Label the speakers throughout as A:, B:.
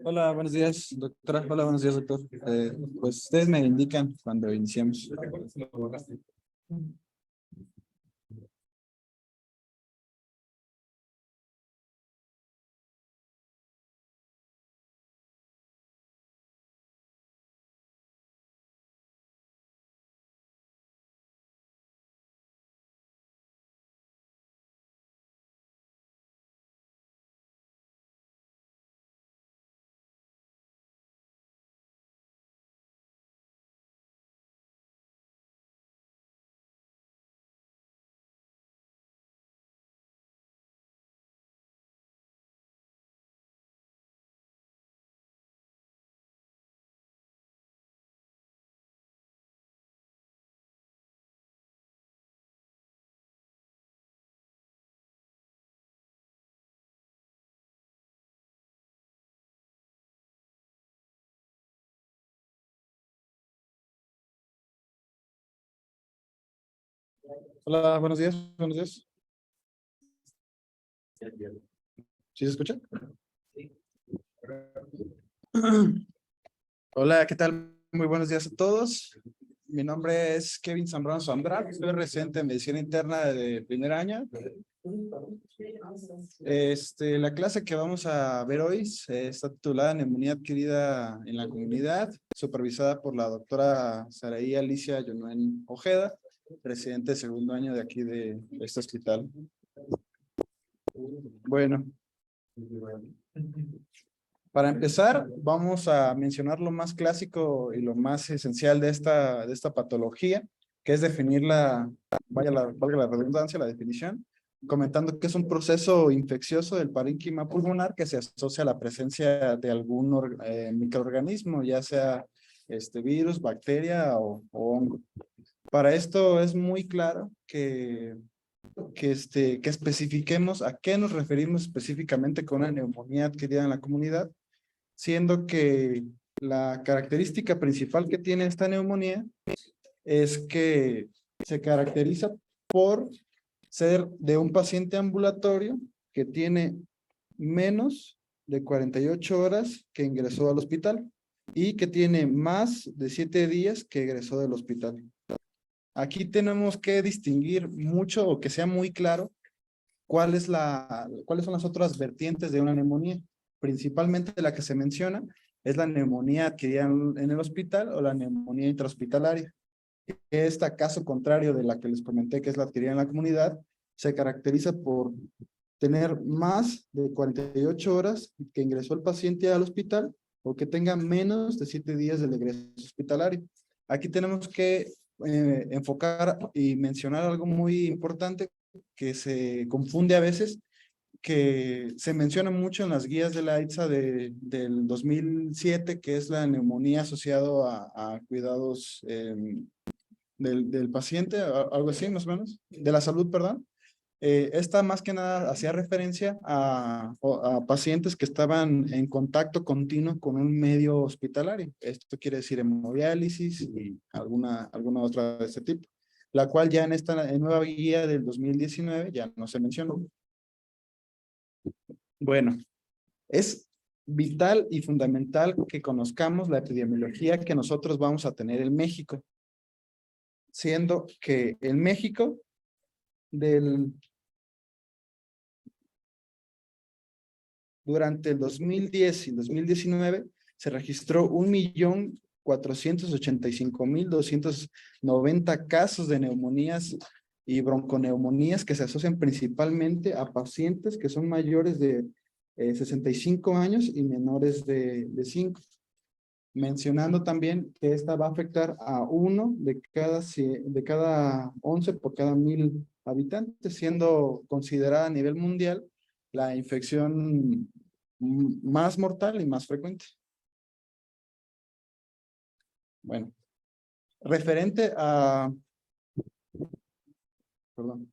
A: Hola, buenos días, doctora. Hola, buenos días, doctor. Pues ustedes me indican cuando iniciamos. Hola, buenos días, buenos días. ¿Sí se escucha? Hola, ¿qué tal? Muy buenos días a todos. Mi nombre es Kevin Zambrano Zambrano, soy residente de medicina interna de primer año. La clase que vamos a ver hoy está titulada Neumonía adquirida en la comunidad, supervisada por la doctora Saraí Alicia Yonuen Ojeda, residente de segundo año de aquí de este hospital. Bueno, para empezar, vamos a mencionar lo más clásico y lo más esencial de esta patología, que es definir valga la redundancia, la definición, comentando que es un proceso infeccioso del parénquima pulmonar que se asocia a la presencia de algún microorganismo, ya sea virus, bacteria o hongo. Para esto es muy claro que especifiquemos a qué nos referimos específicamente con una neumonía adquirida en la comunidad, siendo que la característica principal que tiene esta neumonía es que se caracteriza por ser de un paciente ambulatorio que tiene menos de 48 horas que ingresó al hospital y que tiene más de 7 días que egresó del hospital. Aquí tenemos que distinguir mucho o que sea muy claro cuáles son las otras vertientes de una neumonía. Principalmente la que se menciona es la neumonía adquirida en el hospital o la neumonía intrahospitalaria. Esta, caso contrario de la que les comenté, que es la adquirida en la comunidad, se caracteriza por tener más de 48 horas que ingresó el paciente al hospital o que tenga menos de 7 días del egreso hospitalario. Aquí tenemos que enfocar y mencionar algo muy importante que se confunde a veces, que se menciona mucho en las guías de la AITSA del 2007, que es la neumonía asociado a cuidados del paciente, algo así más o menos, de la salud, perdón. Esta más que nada hacía referencia a pacientes que estaban en contacto continuo con un medio hospitalario. Esto quiere decir hemodiálisis y alguna otra de este tipo, la cual ya en esta nueva guía del 2019 ya no se mencionó. Bueno, es vital y fundamental que conozcamos la epidemiología que nosotros vamos a tener en México, siendo que en México durante el 2010 y 2019 se registró 1.485.290 casos de neumonías y bronconeumonías que se asocian principalmente a pacientes que son mayores de 65 años y menores de 5. Mencionando también que esta va a afectar a 1 de cada 11 por cada 1,000 habitantes, siendo considerada a nivel mundial la infección más mortal y más frecuente. Bueno, referente a... Perdón.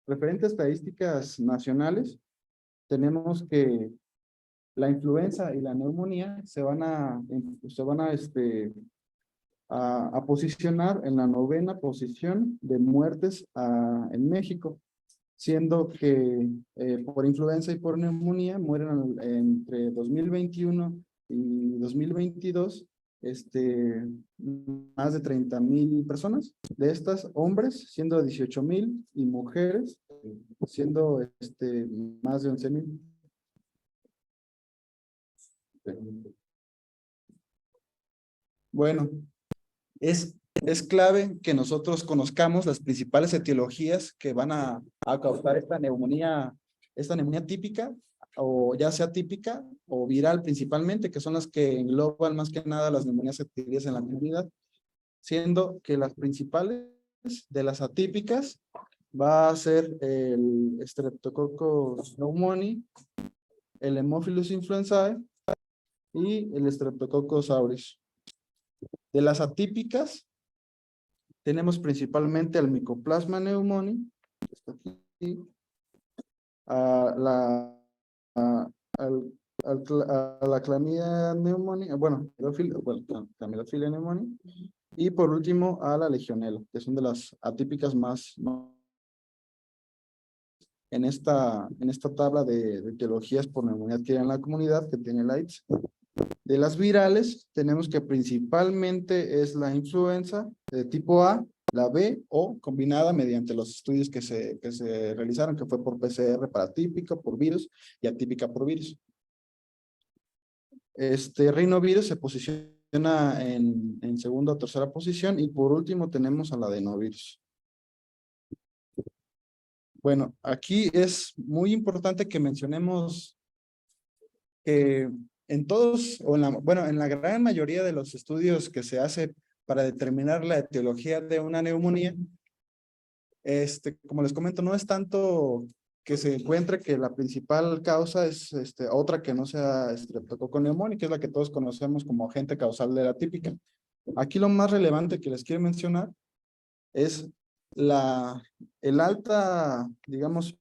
A: Referente a estadísticas nacionales, tenemos que la influenza y la neumonía se van a a posicionar en la 9ª posición de muertes en México, siendo que por influenza y por neumonía mueren entre 2021 y 2022 más de 30,000 personas. De estas, hombres siendo 18,000 y mujeres siendo más de 11,000. Bueno, es clave que nosotros conozcamos las principales etiologías que van a causar esta neumonía típica, o ya sea típica o viral principalmente, que son las que engloban más que nada las neumonías adquiridas en la comunidad, siendo que las principales de las atípicas va a ser el Streptococcus pneumoniae, el Haemophilus influenzae y el Streptococcus aureus. De las atípicas, tenemos principalmente al Mycoplasma pneumoniae, está aquí, a la Chlamydia pneumoniae, bueno, Chlamydophila pneumoniae, y por último a la Legionella, que son de las atípicas más en esta tabla de etiologías por neumonía adquirida en la comunidad que tiene la AIDS. De las virales, tenemos que principalmente es la influenza de tipo A, la B o combinada mediante los estudios que se realizaron, que fue por PCR para típica, por virus y atípica por virus. Rinovirus se posiciona en segunda o tercera posición y por último tenemos a la adenovirus. Bueno, aquí es muy importante que mencionemos que en todos, o en la gran mayoría de los estudios que se hace para determinar la etiología de una neumonía, como les comento, no es tanto que se encuentre que la principal causa es otra que no sea Streptococcus pneumoniae, que es la que todos conocemos como agente causal de la típica. Aquí lo más relevante que les quiero mencionar es el alta, digamos,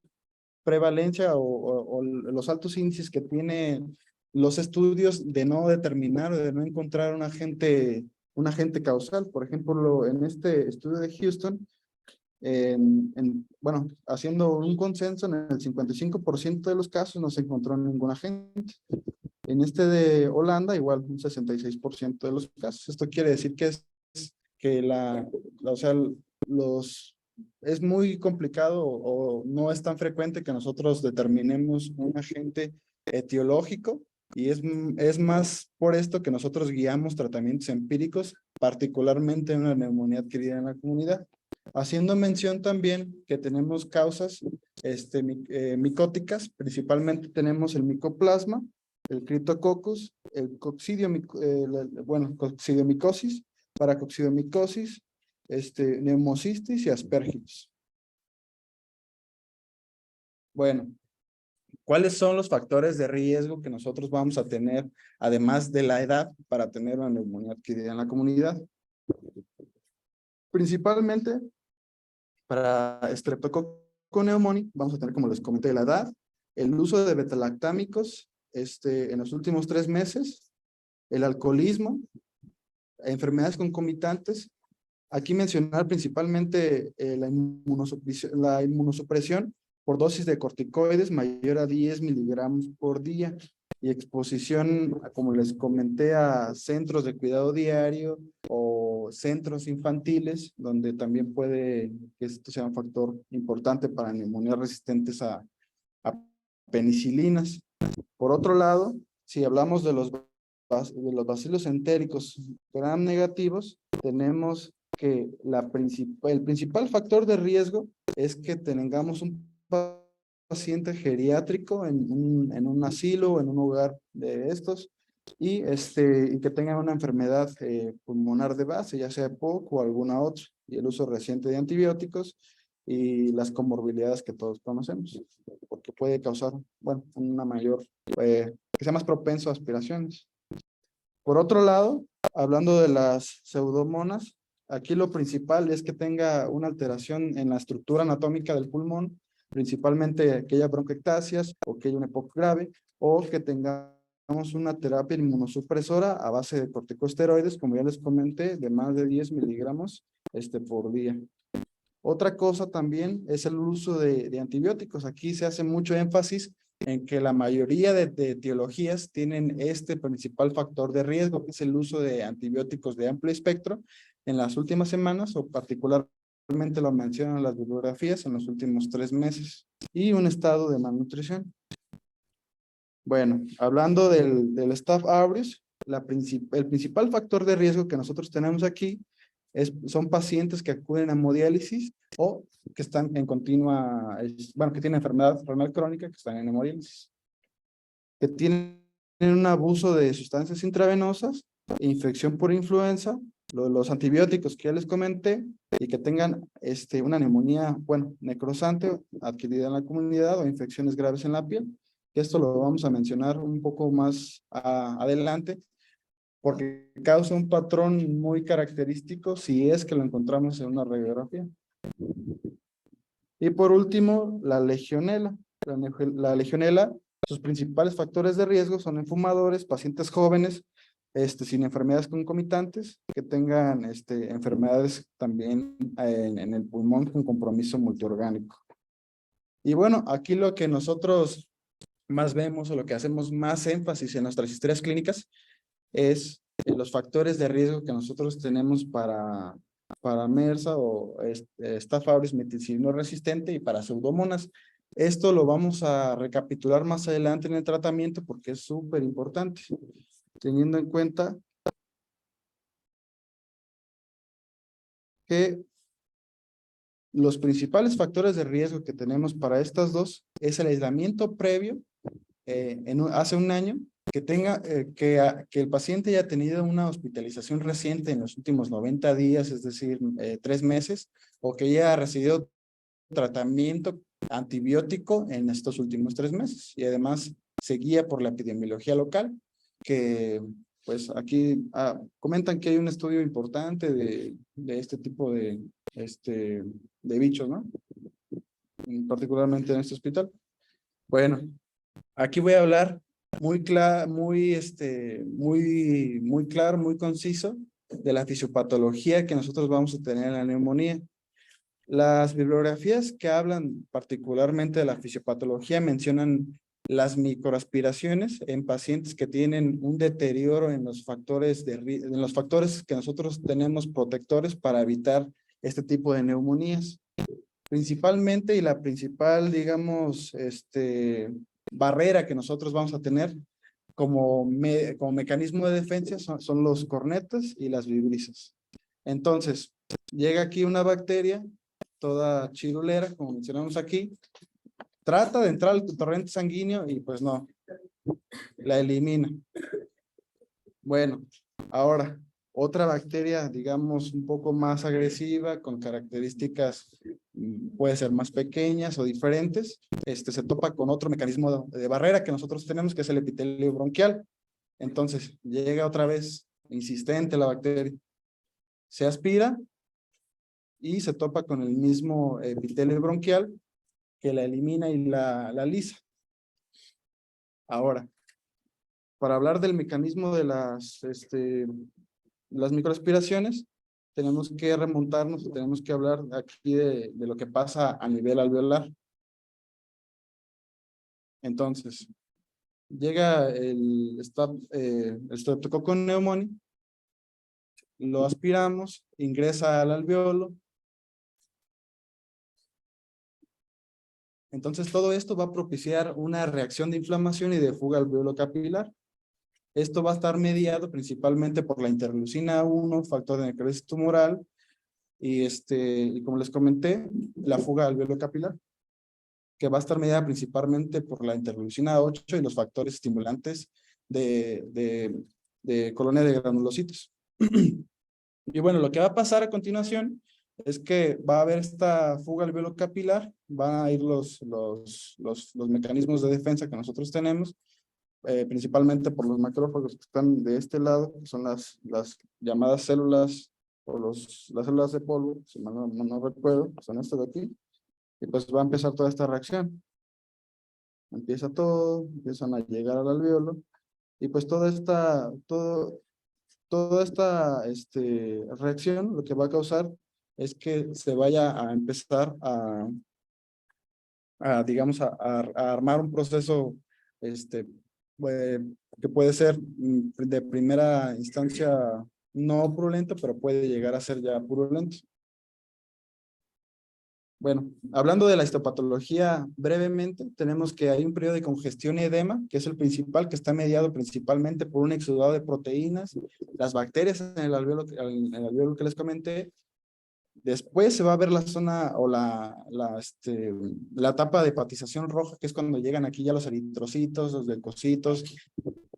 A: prevalencia o los altos índices que tienen los estudios de no determinar o de no encontrar un agente causal. Por ejemplo, en este estudio de Houston, bueno, haciendo un consenso, en el 55% de los casos no se encontró ningún agente. En este de Holanda, igual un 66% de los casos. Esto quiere decir que o sea, es muy complicado o no es tan frecuente que nosotros determinemos un agente etiológico, y es más por esto que nosotros guiamos tratamientos empíricos, particularmente en una neumonía adquirida en la comunidad. Haciendo mención también que tenemos causas micóticas, principalmente tenemos el micoplasma, el Cryptococcus, el coccidiomicosis, paracoccidiomicosis, neumocistis y aspergillus. Bueno, ¿cuáles son los factores de riesgo que nosotros vamos a tener, además de la edad, para tener una neumonía adquirida en la comunidad? Principalmente, para Streptococcus pneumoniae, vamos a tener, como les comenté, la edad, el uso de betalactámicos en los últimos 3 meses, el alcoholismo, enfermedades concomitantes. Aquí mencionar principalmente la inmunosupresión por dosis de corticoides mayor a 10 miligramos por día y exposición, como les comenté, a centros de cuidado diario o centros infantiles, donde también puede que esto sea un factor importante para neumonías resistentes a penicilinas. Por otro lado, si hablamos de los bacilos entéricos gram negativos, tenemos que el principal factor de riesgo es que tengamos un paciente geriátrico en un asilo o en un hogar de estos, y que tengan una enfermedad pulmonar de base, ya sea EPOC o alguna otra, y el uso reciente de antibióticos y las comorbilidades que todos conocemos, porque puede causar, bueno, una mayor, que sea más propenso a aspiraciones. Por otro lado, hablando de las pseudomonas, aquí lo principal es que tenga una alteración en la estructura anatómica del pulmón, principalmente que haya bronquiectasias o que haya un EPOC grave, o que tengamos una terapia inmunosupresora a base de corticosteroides, como ya les comenté, de más de 10 miligramos por día. Otra cosa también es el uso de antibióticos. Aquí se hace mucho énfasis en que la mayoría de etiologías tienen este principal factor de riesgo, que es el uso de antibióticos de amplio espectro en las últimas semanas, o particularmente lo mencionan las bibliografías en los últimos 3 meses, y un estado de malnutrición. Bueno, hablando del Staph aureus, el principal factor de riesgo que nosotros tenemos aquí son pacientes que acuden a hemodiálisis o que están en continua, bueno, que tienen enfermedad renal crónica, que están en hemodiálisis, que tienen un abuso de sustancias intravenosas, infección por influenza, los antibióticos que ya les comenté, y que tengan una neumonía, bueno, necrosante adquirida en la comunidad o infecciones graves en la piel. Esto lo vamos a mencionar un poco más adelante, porque causa un patrón muy característico si es que lo encontramos en una radiografía. Y por último, la legionela. La legionela, sus principales factores de riesgo son en fumadores, pacientes jóvenes, sin enfermedades concomitantes, que tengan enfermedades también en el pulmón con compromiso multiorgánico. Y bueno, aquí lo que nosotros más vemos o lo que hacemos más énfasis en nuestras historias clínicas es los factores de riesgo que nosotros tenemos para MRSA o Staph aureus meticilino resistente y para pseudomonas. Esto lo vamos a recapitular más adelante en el tratamiento porque es súper importante, teniendo en cuenta que los principales factores de riesgo que tenemos para estas dos es el aislamiento previo hace un año, que que el paciente haya tenido una hospitalización reciente en los últimos 90 días, es decir, 3 meses, o que haya recibido tratamiento antibiótico en estos últimos 3 meses. Y además se guía por la epidemiología local, que pues aquí comentan que hay un estudio importante de este tipo de bichos, ¿no? Particularmente en este hospital. Bueno, aquí voy a hablar muy claro, muy conciso de la fisiopatología que nosotros vamos a tener en la neumonía. Las bibliografías que hablan particularmente de la fisiopatología mencionan las microaspiraciones en pacientes que tienen un deterioro en los factores que nosotros tenemos protectores para evitar este tipo de neumonías. Principalmente, y la principal, digamos, barrera que nosotros vamos a tener como mecanismo de defensa son los cornetas y las vibrisas. Entonces, llega aquí una bacteria, toda chirulera, como mencionamos aquí, trata de entrar al torrente sanguíneo y pues no, la elimina. Bueno, ahora, otra bacteria, digamos, un poco más agresiva, con características, puede ser más pequeñas o diferentes, se topa con otro mecanismo de barrera que nosotros tenemos, que es el epitelio bronquial. Entonces, llega otra vez, insistente la bacteria, se aspira y se topa con el mismo epitelio bronquial que la elimina y la lisa. Ahora, para hablar del mecanismo de las microaspiraciones, tenemos que remontarnos, tenemos que hablar aquí de lo que pasa a nivel alveolar. Entonces, llega el Streptococcus pneumoniae, lo aspiramos, ingresa al alveolo. Entonces, todo esto va a propiciar una reacción de inflamación y de fuga alveolo-capilar. Esto va a estar mediado principalmente por la interleucina 1, factor de necrosis tumoral, y como les comenté, la fuga alveolo-capilar, que va a estar mediada principalmente por la interleucina 8 y los factores estimulantes de colonia de granulocitos. Y bueno, lo que va a pasar a continuación es que va a haber esta fuga alveolo-capilar, van a ir los mecanismos de defensa que nosotros tenemos, principalmente por los macrófagos que están de este lado, que son las llamadas células, o las células de polvo, si mal no recuerdo, son estas de aquí, y pues va a empezar toda esta reacción. Empieza todo, empiezan a llegar al alveolo, Y pues toda esta reacción lo que va a causar es que se vaya a empezar digamos, a armar un proceso eh, que puede ser de primera instancia no purulento, pero puede llegar a ser ya purulento. Bueno, hablando de la histopatología brevemente, tenemos que hay un periodo de congestión y edema, que es el principal, que está mediado principalmente por un exudado de proteínas, las bacterias en el alveolo que les comenté. Después se va a ver la zona o la etapa de hepatización roja, que es cuando llegan aquí ya los eritrocitos, los leucocitos,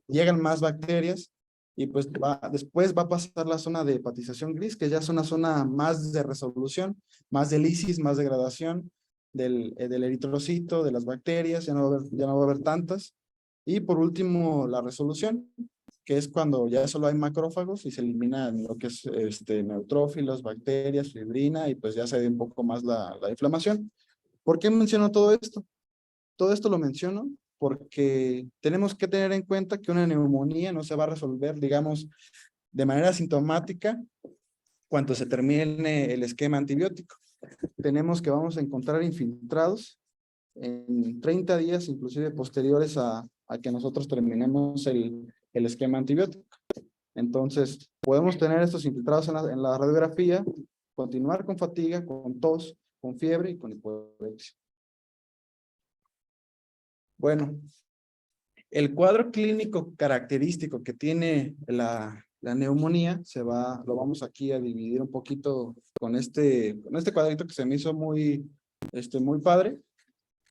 A: llegan más bacterias y pues después va a pasar la zona de hepatización gris, que ya es una zona más de resolución, más de lisis, más degradación del eritrocito, de las bacterias, ya no va a haber tantas. Y por último, la resolución, que es cuando ya solo hay macrófagos y se eliminan lo que es neutrófilos, bacterias, fibrina, y pues ya se ve un poco más la inflamación. ¿Por qué menciono todo esto? Todo esto lo menciono porque tenemos que tener en cuenta que una neumonía no se va a resolver, digamos, de manera sintomática cuando se termine el esquema antibiótico. Vamos a encontrar infiltrados en 30 días, inclusive posteriores a que nosotros terminemos el esquema antibiótico. Entonces, podemos tener estos infiltrados en la radiografía, continuar con fatiga, con tos, con fiebre y con hipoxia. Bueno, el cuadro clínico característico que tiene la neumonía lo vamos aquí a dividir un poquito con este cuadrito que se me hizo muy padre,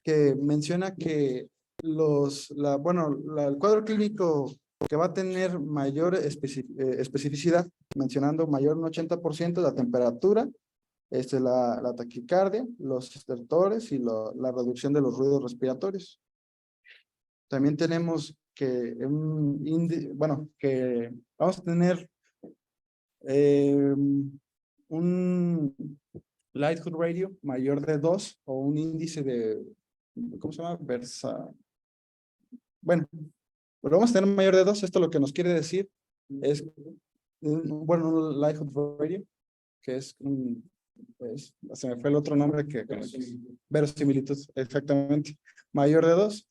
A: que menciona que el cuadro clínico que va a tener mayor especificidad, mencionando mayor un 80% la temperatura, la taquicardia, los estertores y la reducción de los ruidos respiratorios. También tenemos que que vamos a tener un Lighthood Radio mayor de 2 o un índice de, ¿cómo se llama? Bueno, pero vamos a tener mayor de 2. Esto lo que nos quiere decir es, un Lighthood Radio, que se me fue el otro nombre que verosimilitud, exactamente, mayor de 2,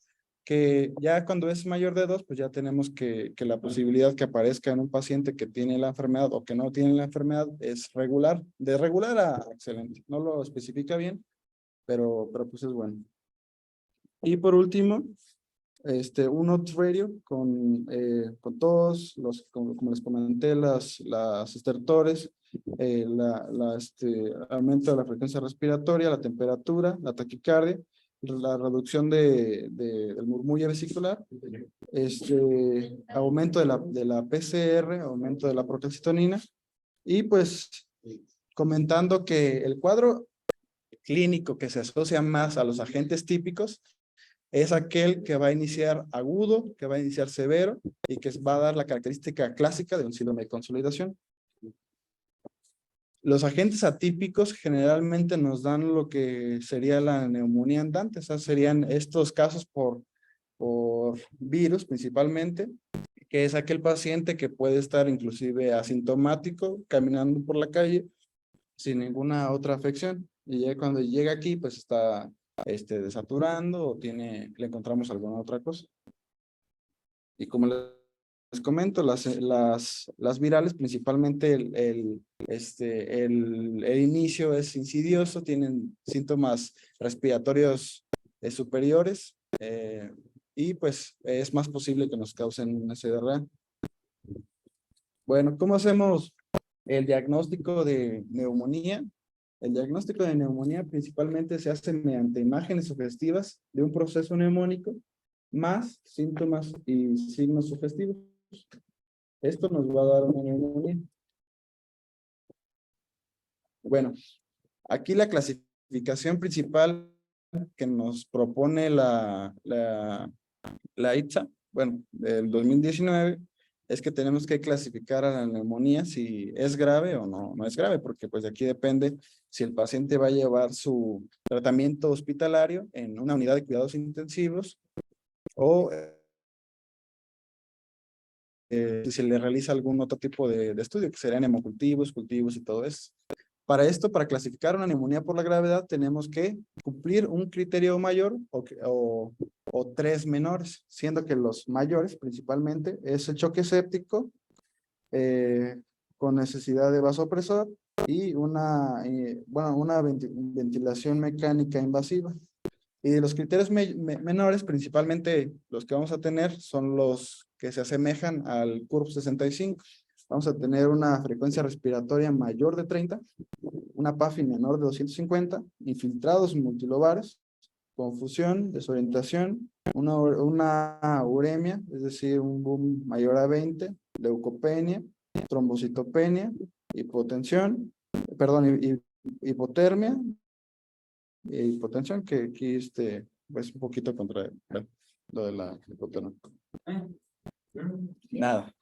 A: que ya cuando es mayor de 2, pues ya tenemos que la posibilidad que aparezca en un paciente que tiene la enfermedad o que no tiene la enfermedad es regular, de regular a excelente. No lo especifica bien, pero pues es bueno. Y por último, un Opt Radio con todos como les comenté, las estertores, aumento de la frecuencia respiratoria, la temperatura, la taquicardia, la reducción del murmullo vesicular, aumento de la PCR, aumento de la procalcitonina, y pues comentando que el cuadro clínico que se asocia más a los agentes típicos es aquel que va a iniciar agudo, que va a iniciar severo y que va a dar la característica clásica de un síndrome de consolidación. Los agentes atípicos generalmente nos dan lo que sería la neumonía andante, o sea, serían estos casos por virus principalmente, que es aquel paciente que puede estar inclusive asintomático, caminando por la calle sin ninguna otra afección. Y ya cuando llega aquí, pues está desaturando o le encontramos alguna otra cosa. Y como les comento, las virales, principalmente el inicio es insidioso, tienen síntomas respiratorios superiores y pues es más posible que nos causen una SDRA. Bueno, ¿cómo hacemos el diagnóstico de neumonía? El diagnóstico de neumonía principalmente se hace mediante imágenes sugestivas de un proceso neumónico más síntomas y signos sugestivos. Esto nos va a dar una neumonía. Bueno, aquí la clasificación principal que nos propone la ITSA, bueno, del 2019, es que tenemos que clasificar a la neumonía si es grave o no es grave, porque pues de aquí depende si el paciente va a llevar su tratamiento hospitalario en una unidad de cuidados intensivos o si se le realiza algún otro tipo de estudio, que serían hemocultivos, cultivos y todo eso. Para esto, para clasificar una neumonía por la gravedad, tenemos que cumplir un criterio mayor o tres menores, siendo que los mayores principalmente es el choque séptico, con necesidad de vasopresor y una ventilación mecánica invasiva. Y de los criterios menores, principalmente los que vamos a tener son los que se asemejan al CURB 65. Vamos a tener una frecuencia respiratoria mayor de 30, una PAFI menor de 250, infiltrados multilobares, confusión, desorientación, una uremia, es decir, un boom mayor a 20, leucopenia, trombocitopenia, hipotensión, perdón, hipotermia, hipotensión, que aquí pues un poquito contra lo de la hipotermia. Nada,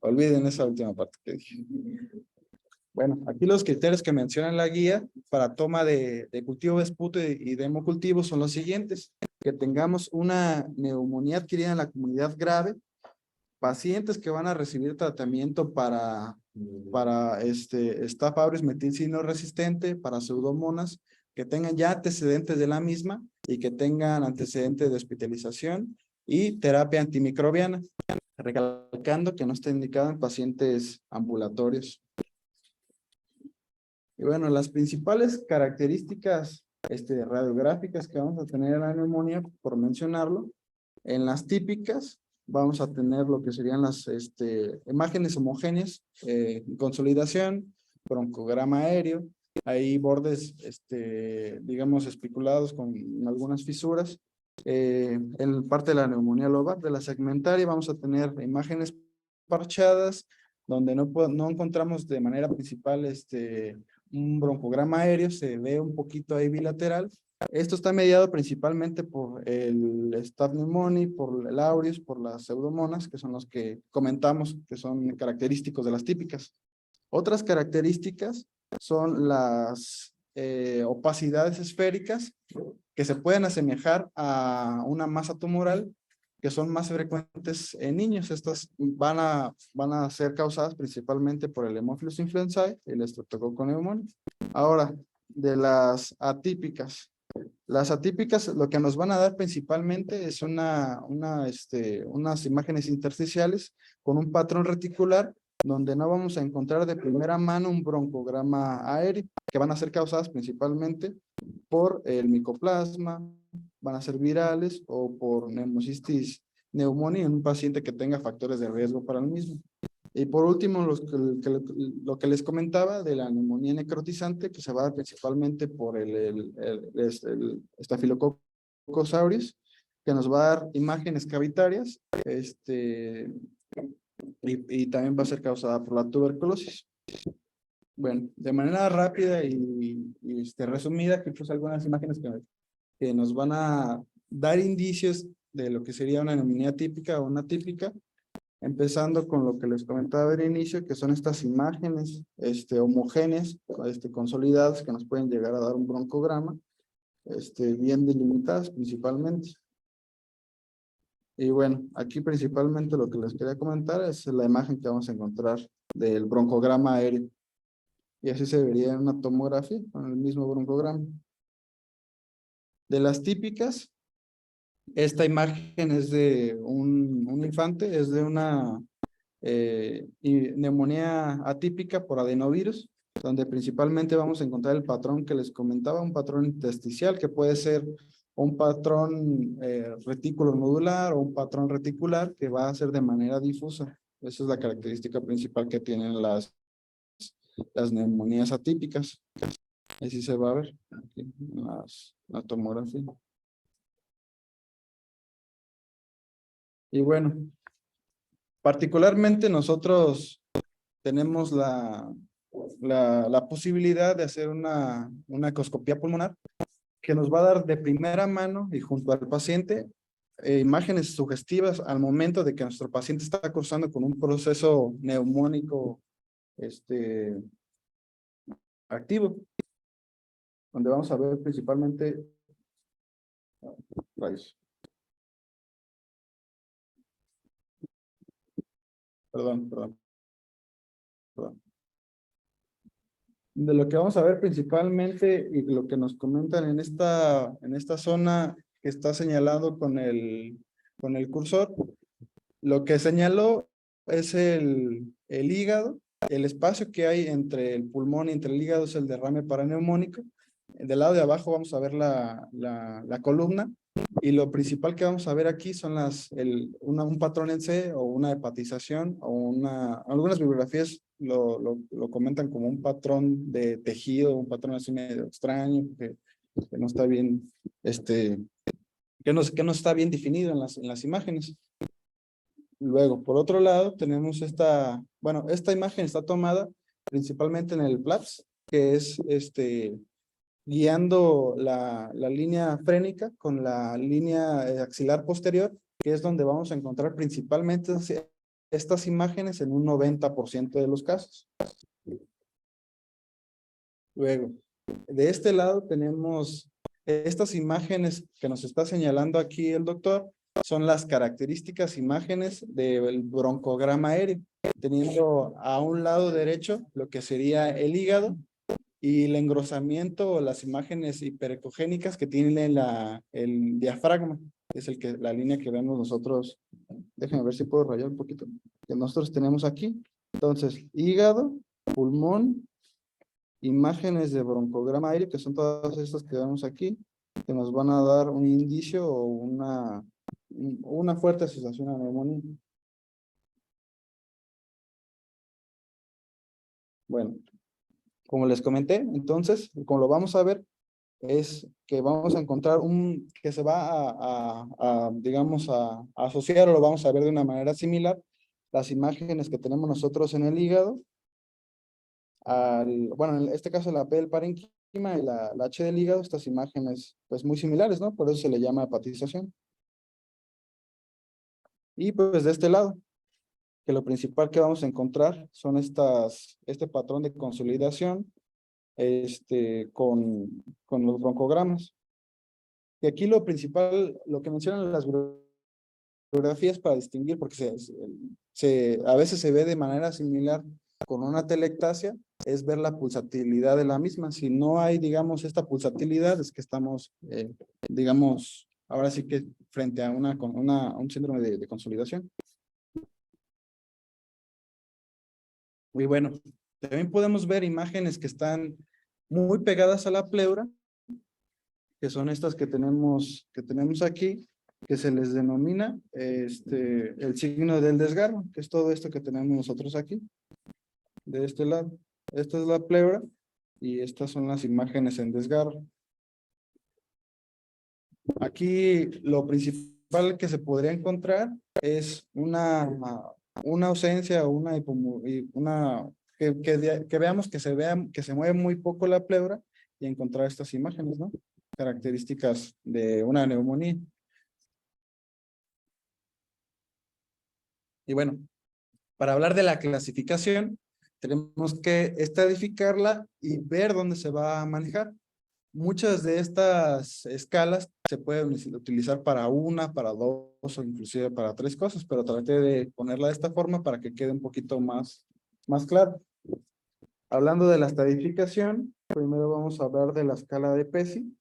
A: olviden esa última parte que dije. Bueno, aquí los criterios que menciona la guía para toma de cultivo de esputo y de hemocultivo son los siguientes: que tengamos una neumonía adquirida en la comunidad grave, pacientes que van a recibir tratamiento para Staph aureus metilcino resistente, para pseudomonas, que tengan ya antecedentes de la misma y que tengan antecedentes de hospitalización y terapia antimicrobiana, recalcando que no está indicado en pacientes ambulatorios. Y bueno, las principales características radiográficas que vamos a tener en la neumonía, por mencionarlo, en las típicas vamos a tener lo que serían las imágenes homogéneas, consolidación, broncograma aéreo, hay bordes, digamos, espiculados con algunas fisuras. En parte de la neumonía lobar, de la segmentaria, vamos a tener imágenes parchadas, donde no encontramos de manera principal un broncograma aéreo, se ve un poquito ahí bilateral. Esto está mediado principalmente por el Staph pneumoniae, por el aureus, por las pseudomonas, que son los que comentamos, que son característicos de las típicas. Otras características son las opacidades esféricas, que se pueden asemejar a una masa tumoral, que son más frecuentes en niños. Estas van a ser causadas principalmente por el Haemophilus influenzae y el Streptococcus pneumoniae. Ahora, de las atípicas. Las atípicas lo que nos van a dar principalmente es unas imágenes intersticiales con un patrón reticular, donde no vamos a encontrar de primera mano un broncograma aéreo, que van a ser causadas principalmente por el micoplasma, van a ser virales o por neumocistis pneumoniae en un paciente que tenga factores de riesgo para el mismo. Y por último, lo que les comentaba de la neumonía necrotizante, que se va a dar principalmente por el Staphylococcus aureus, que nos va a dar imágenes cavitarias, y también va a ser causada por la tuberculosis. Bueno, de manera rápida y resumida, aquí puse algunas imágenes que nos van a dar indicios de lo que sería una neumonía típica o una típica, empezando con lo que les comentaba al inicio, que son estas imágenes homogéneas, consolidadas, que nos pueden llegar a dar un broncograma, bien delimitadas principalmente. Y bueno, aquí principalmente lo que les quería comentar es la imagen que vamos a encontrar del broncograma aéreo. Y así se vería en una tomografía con el mismo broncograma. De las típicas, esta imagen es de un infante, es de una neumonía atípica por adenovirus, donde principalmente vamos a encontrar el patrón que les comentaba, un patrón intersticial que puede ser un patrón retículo nodular o un patrón reticular que va a ser de manera difusa. Esa es la característica principal que tienen las neumonías atípicas. Así se va a ver aquí en la tomografía. Y bueno, particularmente nosotros tenemos la posibilidad de hacer una ecoscopía pulmonar, que nos va a dar de primera mano y junto al paciente imágenes sugestivas al momento de que nuestro paciente está cursando con un proceso neumónico activo, donde vamos a ver principalmente rayos. perdón. De lo que vamos a ver principalmente y lo que nos comentan en esta zona que está señalado con el cursor, lo que señaló es el hígado, el espacio que hay entre el pulmón y entre el hígado es el derrame paraneumónico. Del lado de abajo vamos a ver la columna y lo principal que vamos a ver aquí son un patrón en C o una hepatización o algunas bibliografías lo comentan como un patrón de tejido, un patrón así medio extraño que no está bien, que no está bien definido en las imágenes. Luego, por otro lado, tenemos esta imagen está tomada principalmente en el PLAPS, que es guiando la línea frénica con la línea axilar posterior, que es donde vamos a encontrar principalmente estas imágenes en un 90% de los casos. Luego, de este lado tenemos estas imágenes que nos está señalando aquí el doctor, son las características imágenes del broncograma aéreo, teniendo a un lado derecho lo que sería el hígado y el engrosamiento o las imágenes hiperecogénicas que tiene el diafragma, que es la línea que vemos nosotros. Déjenme ver si puedo rayar un poquito, que nosotros tenemos aquí. Entonces, hígado, pulmón, imágenes de broncograma aéreo, que son todas estas que vemos aquí, que nos van a dar un indicio o una fuerte asociación a neumonía. Bueno, como les comenté, entonces, como lo vamos a ver, es que vamos a encontrar que se va digamos, a asociar o lo vamos a ver de una manera similar, las imágenes que tenemos nosotros en el hígado, bueno, en este caso la P del parénquima y la H del hígado, estas imágenes pues muy similares, ¿no? Por eso se le llama hepatización. Y pues de este lado, que lo principal que vamos a encontrar son este patrón de consolidación con los broncogramas. Y aquí lo principal, lo que mencionan las bibliografías para distinguir, porque a veces se ve de manera similar con una telectasia, es ver la pulsatilidad de la misma. Si no hay, digamos, esta pulsatilidad, es que estamos, digamos, ahora sí que frente a un síndrome de consolidación. Y bueno, también podemos ver imágenes que están muy pegadas a la pleura, que son estas que tenemos aquí, que se les denomina el signo del desgarro, que es todo esto que tenemos nosotros aquí, de este lado. Esta es la pleura y estas son las imágenes en desgarro. Aquí lo principal que se podría encontrar es una ausencia o que veamos que se mueve muy poco la pleura y encontrar estas imágenes, ¿no? Características de una neumonía. Y bueno, para hablar de la clasificación, tenemos que estadificarla y ver dónde se va a manejar. Muchas de estas escalas se pueden utilizar para para dos o inclusive para tres cosas, pero traté de ponerla de esta forma para que quede un poquito más claro. Hablando de la estadificación, primero vamos a hablar de la escala de PESI.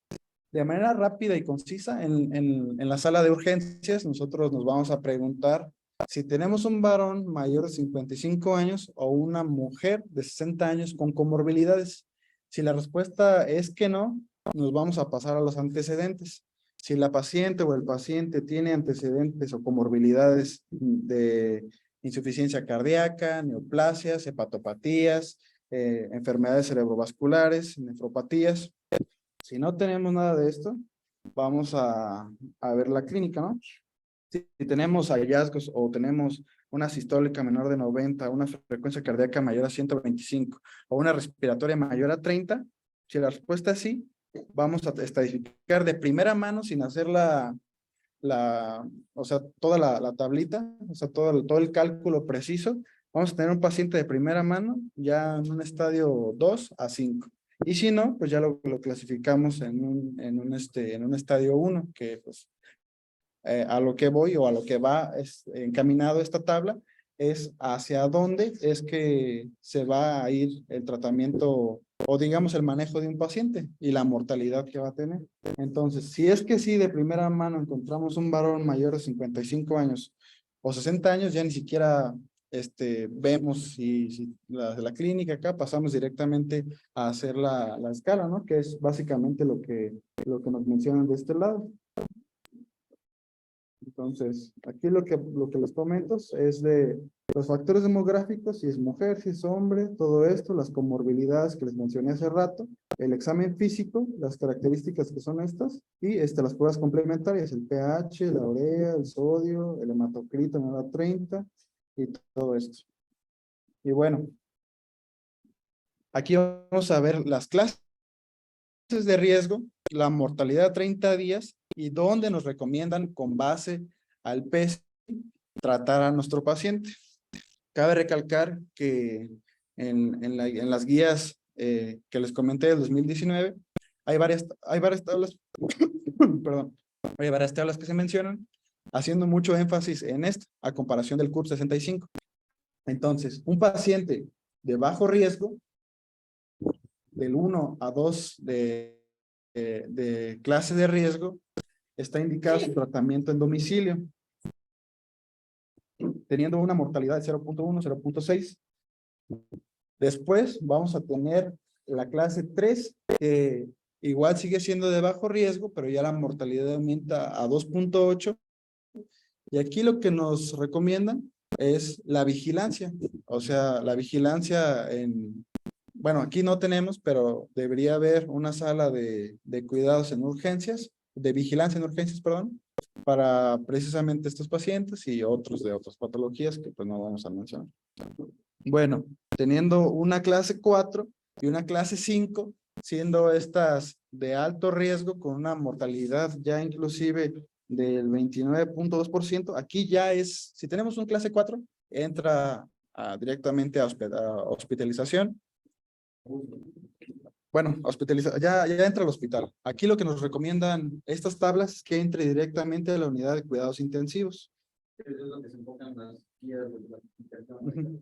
A: De manera rápida y concisa, en la sala de urgencias, nosotros nos vamos a preguntar si tenemos un varón mayor de 55 años o una mujer de 60 años con comorbilidades. Si la respuesta es que no, nos vamos a pasar a los antecedentes. Si la paciente o el paciente tiene antecedentes o comorbilidades de insuficiencia cardíaca, neoplasias, hepatopatías, enfermedades cerebrovasculares, nefropatías. Si no tenemos nada de esto, vamos a ver la clínica, ¿no? Si tenemos hallazgos o tenemos una sistólica menor de 90, una frecuencia cardíaca mayor a 125 o una respiratoria mayor a 30, si la respuesta es sí, vamos a estadificar de primera mano sin hacer o sea, toda la tablita, o sea, todo el cálculo preciso. Vamos a tener un paciente de primera mano ya en un estadio 2 a 5. Y si no, pues ya lo clasificamos en un estadio 1, que pues a lo que voy o a lo que va encaminado esta tabla es hacia dónde es que se va a ir el tratamiento o digamos el manejo de un paciente y la mortalidad que va a tener. Entonces, si es que sí de primera mano encontramos un varón mayor de 55 años o 60 años, ya ni siquiera vemos si la clínica acá, pasamos directamente a hacer la escala, ¿no? Que es básicamente lo que nos mencionan de este lado. Entonces, aquí lo que les comento es de los factores demográficos, si es mujer, si es hombre, todo esto, las comorbilidades que les mencioné hace rato, el examen físico, las características que son estas, y las pruebas complementarias, el pH, la urea, el sodio, el hematocrito en edad 30, y todo esto. Y bueno, aquí vamos a ver las clases de riesgo, la mortalidad a 30 días y dónde nos recomiendan con base al PESI tratar a nuestro paciente. Cabe recalcar que en las guías que les comenté del 2019 hay varias tablas, perdón, hay varias tablas que se mencionan, haciendo mucho énfasis en esto, a comparación del CURP 65. Entonces, un paciente de bajo riesgo, del 1 a 2 de clase de riesgo, está indicado su tratamiento en domicilio, teniendo una mortalidad de 0.1, 0.6. Después vamos a tener la clase 3, que igual sigue siendo de bajo riesgo, pero ya la mortalidad aumenta a 2.8. Y aquí lo que nos recomiendan es la vigilancia. O sea, la vigilancia bueno, aquí no tenemos, pero debería haber una sala de cuidados en urgencias, de vigilancia en urgencias, perdón, para precisamente estos pacientes y otros de otras patologías que pues no vamos a mencionar. Bueno, teniendo una clase 4 y una clase 5, siendo estas de alto riesgo con una mortalidad ya inclusive del 29.2%, aquí ya es, si tenemos un clase 4, entra directamente a hospitalización. Bueno, ya entra al hospital. Aquí lo que nos recomiendan estas tablas es que entre directamente a la unidad de cuidados intensivos. Es lo que se enfocan las guías de clasificación,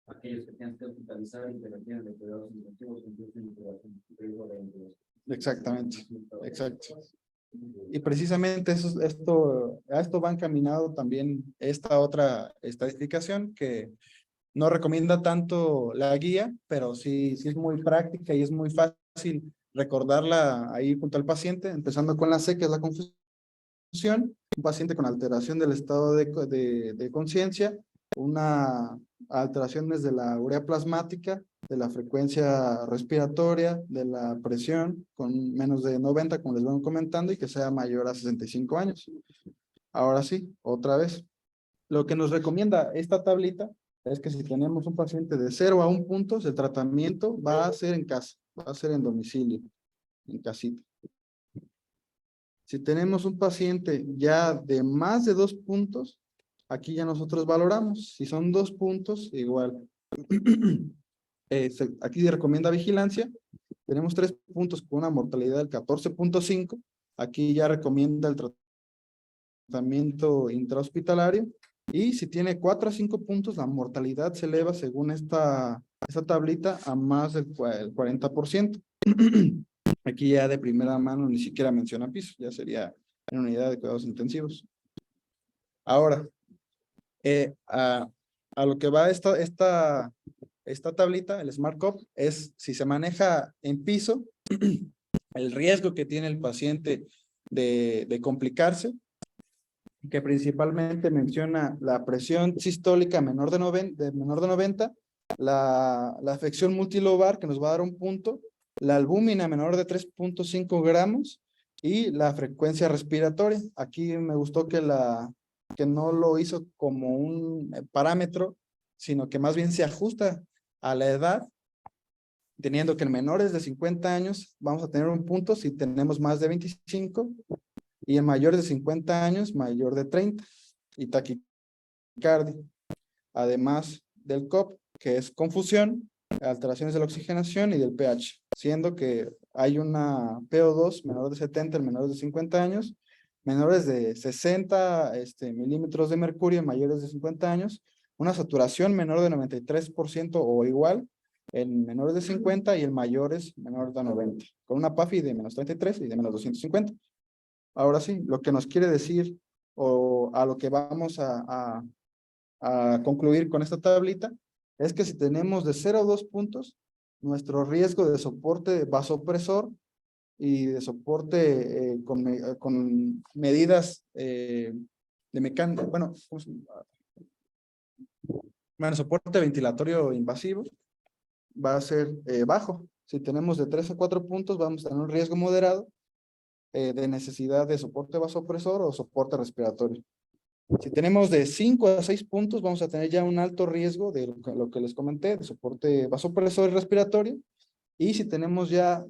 A: aquellos que tengan que hospitalizar y que requieren de cuidados intensivos. Exactamente, exacto. Y precisamente a esto va encaminado también esta otra estadificación que no recomienda tanto la guía, pero sí es muy práctica y es muy fácil recordarla ahí junto al paciente, empezando con la C, que es la confusión, un paciente con alteración del estado de conciencia, una alteraciones de la urea plasmática, de la frecuencia respiratoria, de la presión con menos de 90, como les vengo comentando, y que sea mayor a 65 años. Ahora sí, otra vez. Lo que nos recomienda esta tablita es que si tenemos un paciente de 0 a 1 puntos, el tratamiento va a ser en casa, va a ser en domicilio, en casita. Si tenemos un paciente ya de más de 2 puntos, aquí ya nosotros valoramos. Si son 2 puntos, igual. Aquí se recomienda vigilancia. Tenemos 3 puntos con una mortalidad del 14.5. Aquí ya recomienda el tratamiento intrahospitalario. Y si tiene 4 a 5 puntos, la mortalidad se eleva según esta tablita a más del 40%. Aquí ya de primera mano ni siquiera menciona piso, ya sería en unidad de cuidados intensivos. Ahora, a lo que va esta tablita, el SmartCop, es si se maneja en piso, el riesgo que tiene el paciente de complicarse, que principalmente menciona la presión sistólica menor de 90, la afección multilobar que nos va a dar 1 punto, la albúmina menor de 3.5 gramos y la frecuencia respiratoria. Aquí me gustó que no lo hizo como un parámetro, sino que más bien se ajusta a la edad, teniendo que en menores de 50 años vamos a tener 1 punto si tenemos más de 25 y en mayores de 50 años mayor de 30 y taquicardia. Además del COP, que es confusión, alteraciones de la oxigenación y del pH, siendo que hay una PO2 menor de 70 en menores de 50 años menores de 60 milímetros de mercurio, mayores de 50 años, una saturación menor de 93% o igual en menores de 50 y en mayores menor de 90, con una PAFI de menos 33 y de menos 250. Ahora sí, lo que nos quiere decir o a lo que vamos a concluir con esta tablita es que si tenemos de 0 a 2 puntos, nuestro riesgo de soporte vasopresor y de soporte con medidas de mecánica, bueno, soporte ventilatorio invasivo va a ser bajo. Si tenemos de 3 a 4 puntos, vamos a tener un riesgo moderado de necesidad de soporte vasopresor o soporte respiratorio. Si tenemos de 5 a 6 puntos, vamos a tener ya un alto riesgo de lo que les comenté, de soporte vasopresor y respiratorio. Y si tenemos ya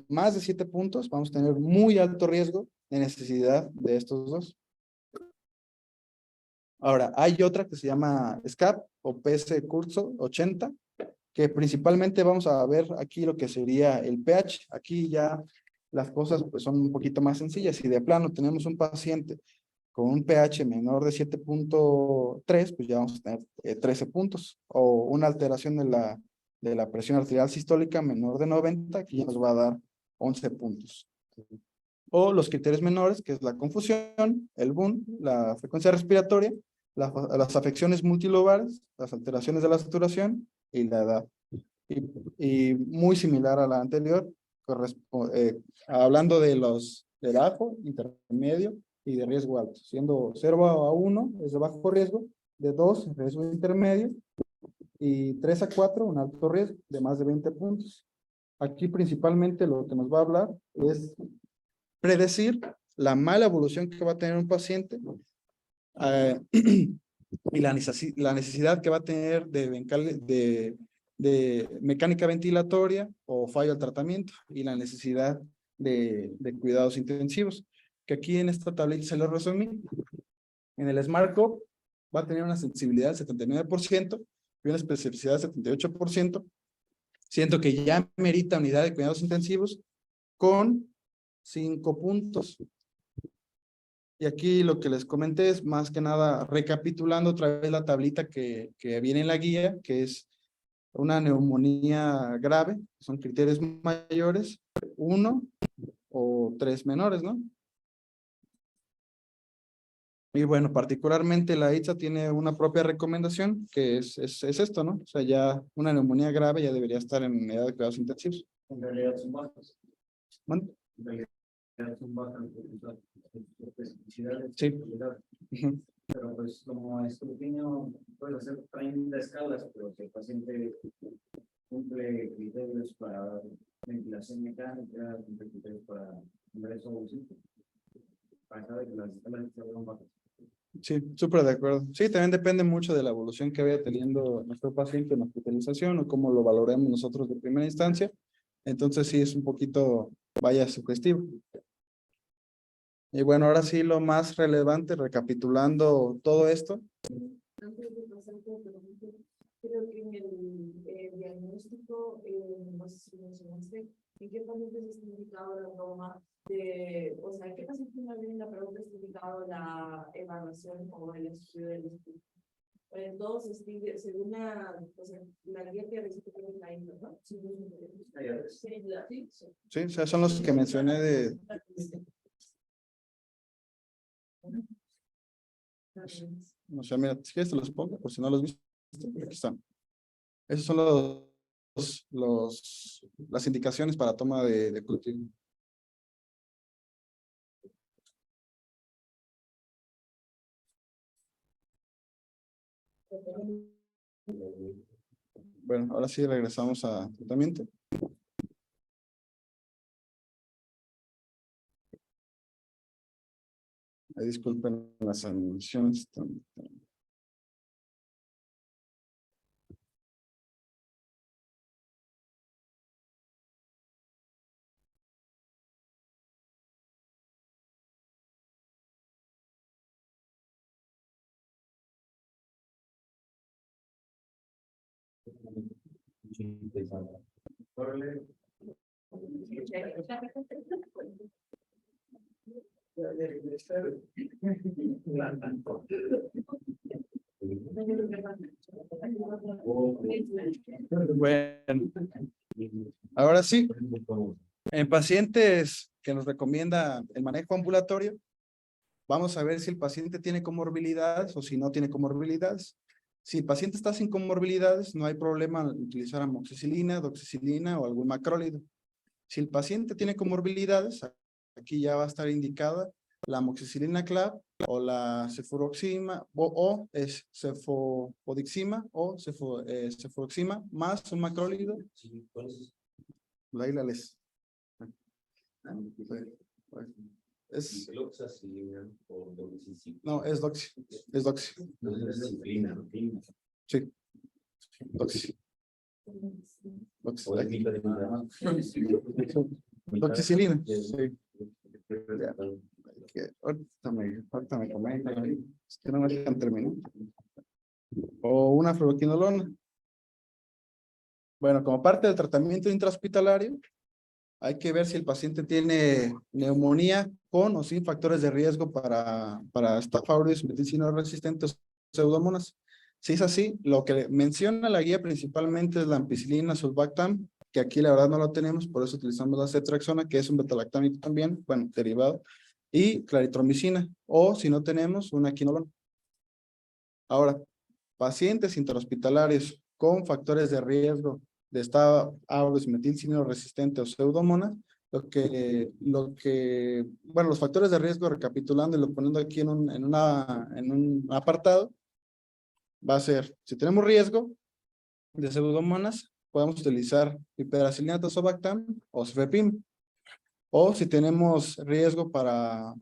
A: más de 7 puntos, vamos a tener muy alto riesgo de necesidad de estos dos. Ahora, hay otra que se llama SCAP o PS curso 80, que principalmente vamos a ver aquí lo que sería el pH. Aquí ya las cosas pues son un poquito más sencillas. Si de plano tenemos un paciente con un pH menor de 7.3, pues ya vamos a tener 13 puntos. O una alteración de la presión arterial sistólica menor de 90, aquí ya nos va a dar 11 puntos. O los criterios menores, que es la confusión, el BUN, la frecuencia respiratoria, las afecciones multilobales, las alteraciones de la saturación y la edad. Y muy similar a la anterior, hablando de los de bajo, intermedio y de riesgo alto, siendo 0 a 1 es de bajo riesgo, de 2 riesgo intermedio y 3 a 4 un alto riesgo de más de 20 puntos. Aquí principalmente lo que nos va a hablar es predecir la mala evolución que va a tener un paciente y la necesidad que va a tener de mecánica ventilatoria o fallo al tratamiento y la necesidad de cuidados intensivos, que aquí en esta tablita se lo resumí. En el SmartCop va a tener una sensibilidad del 79% y una especificidad del 78%, siento que ya merita unidad de cuidados intensivos con 5 puntos. Y aquí lo que les comenté es más que nada recapitulando otra vez la tablita que viene en la guía, que es una neumonía grave, son criterios mayores, 1 o 3 menores, ¿no? Y bueno, particularmente la ITSA tiene una propia recomendación, que es esto, ¿no? O sea, ya una neumonía grave ya debería estar en unidad de cuidados intensivos.
B: En realidad son bajas.
A: ¿Bueno?
B: En realidad son bajas por especificidades.
A: Sí.
B: Pero pues como escrutinio puedes hacer 30 escalas, pero si el paciente cumple criterios para ventilación mecánica, cumple criterios para ingreso para saber que las escalas son bajas.
A: Sí, súper de acuerdo. Sí, también depende mucho de la evolución que vaya teniendo nuestro paciente en la hospitalización o cómo lo valoremos nosotros de primera instancia. Entonces sí es un poquito, vaya, sugestivo. Y bueno, ahora sí lo más relevante, recapitulando todo esto.
C: Antes de pasar por el pregunta, creo que en el diagnóstico, no sé si mencionaste, ¿en qué pacientes está indicado la toma de, o sea, qué pacientes más bien la pregunta está indicado la evaluación o el estudio del estudio? Todos según la, o sea, la guía que recibí en la INDO, ¿no? Sí,
A: Sí, o sea, son los que mencioné de... O sea, mira, si quieres te los pongo, por si no los viste, aquí están. Esos son las indicaciones para toma de cultivo. Bueno, ahora sí regresamos a tratamiento. Disculpen las animaciones. Bueno, ahora sí, en pacientes que nos recomienda el manejo ambulatorio, vamos a ver si el paciente tiene comorbilidades o si no tiene comorbilidades. Si el paciente está sin comorbilidades, no hay problema en utilizar amoxicilina, doxicilina o algún macrólido. Si el paciente tiene comorbilidades, aquí ya va a estar indicada la amoxicilina clav o la cefuroxima o es cefopodixima o cefuroxima más un macrólido. Ahí la les. Es, no, es doxi. Es doxi. Sí. Doxi. Doxicilina. Sí. Ahorita me comentan. Es que no me dejan terminar. O una fluoroquinolona. Bueno, como parte del tratamiento intrahospitalario, hay que ver si el paciente tiene neumonía con o sin factores de riesgo para Staph aureus, meticilina resistente o pseudomonas. Si es así, lo que menciona la guía principalmente es la ampicilina, sulbactam, que aquí la verdad no lo tenemos, por eso utilizamos la cetraxona, que es un betalactámico también, bueno, derivado, y claritromicina, o si no tenemos, una quinolona. Ahora, pacientes intrahospitalarios con factores de riesgo de Staph aureus, metilcinino resistente o pseudomonas, bueno, los factores de riesgo, recapitulando y lo poniendo aquí en un apartado, va a ser, si tenemos riesgo de pseudomonas, podemos utilizar piperacilina tazobactam o cefepime. O si tenemos riesgo para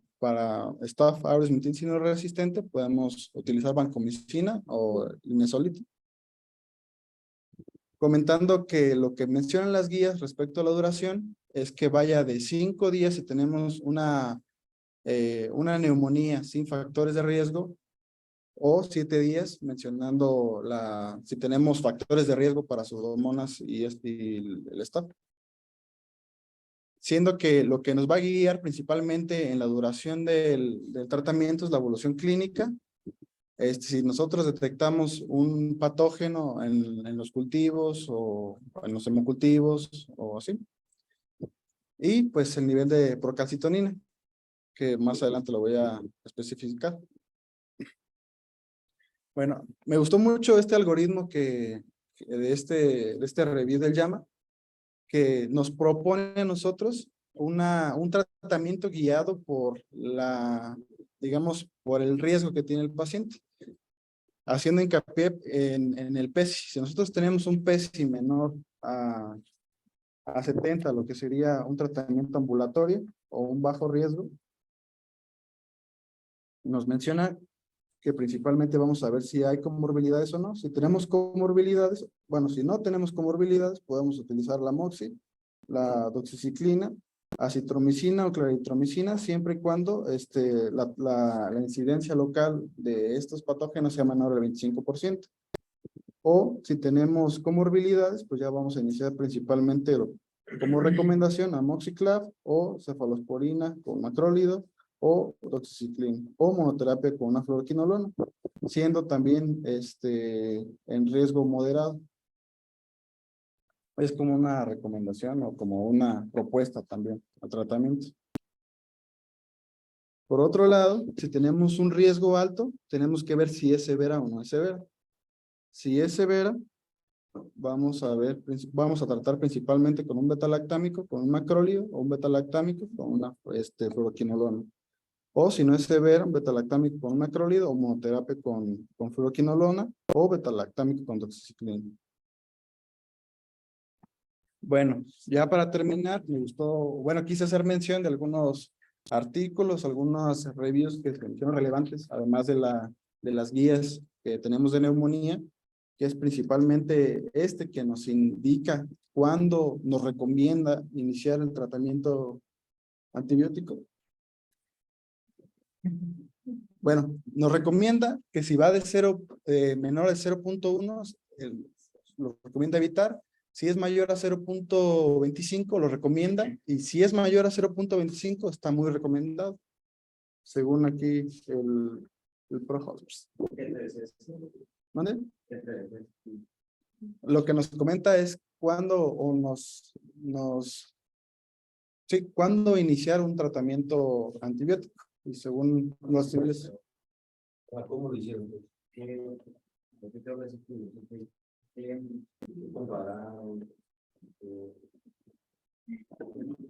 A: Staph aureus metilcinino resistente, podemos utilizar vancomicina o linezolid. Comentando que lo que mencionan las guías respecto a la duración es que vaya de 5 días si tenemos una neumonía sin factores de riesgo, o 7 días mencionando si tenemos factores de riesgo para pseudomonas y el Staph. Siendo que lo que nos va a guiar principalmente en la duración del tratamiento es la evolución clínica. Si nosotros detectamos un patógeno en los cultivos o en los hemocultivos o así. Y pues el nivel de procalcitonina, que más adelante lo voy a especificar. Bueno, me gustó mucho este algoritmo de este review del JAMA, que nos propone a nosotros un tratamiento guiado por digamos, por el riesgo que tiene el paciente. Haciendo hincapié en el PESI. Si nosotros tenemos un PESI menor a 70, lo que sería un tratamiento ambulatorio o un bajo riesgo, nos menciona que principalmente vamos a ver si hay comorbilidades o no. Si tenemos comorbilidades, bueno, si no tenemos comorbilidades, podemos utilizar la moxi, la doxiciclina, acitromicina o claritromicina, siempre y cuando la incidencia local de estos patógenos sea menor al 25%. O si tenemos comorbilidades, pues ya vamos a iniciar principalmente como recomendación amoxiclav o cefalosporina con macrólido o doxiciclina o monoterapia con una fluoroquinolona, siendo también en riesgo moderado. Es como una recomendación o como una propuesta también al tratamiento. Por otro lado, si tenemos un riesgo alto, tenemos que ver si es severa o no es severa. Si es severa, vamos a tratar principalmente con un betalactámico, con un macrólido o un betalactámico con una fluoroquinolona. O si no es severa, un betalactámico con un macrólido o monoterapia con fluoroquinolona o betalactámico con doxiciclina. Bueno, ya para terminar, quise hacer mención de algunos artículos, algunos reviews que son relevantes, además de las guías que tenemos de neumonía, que es principalmente que nos indica cuándo nos recomienda iniciar el tratamiento antibiótico. Bueno, nos recomienda que si va de menor a 0.1, lo recomienda evitar. Si es mayor a 0.25, lo recomienda. Y si es mayor a 0.25, está muy recomendado. según aquí el ProHost. ¿Mande? Lo que nos comenta es cuándo o sí, cuándo iniciar un tratamiento antibiótico. Y según los niveles.
D: ¿Cómo lo hicieron?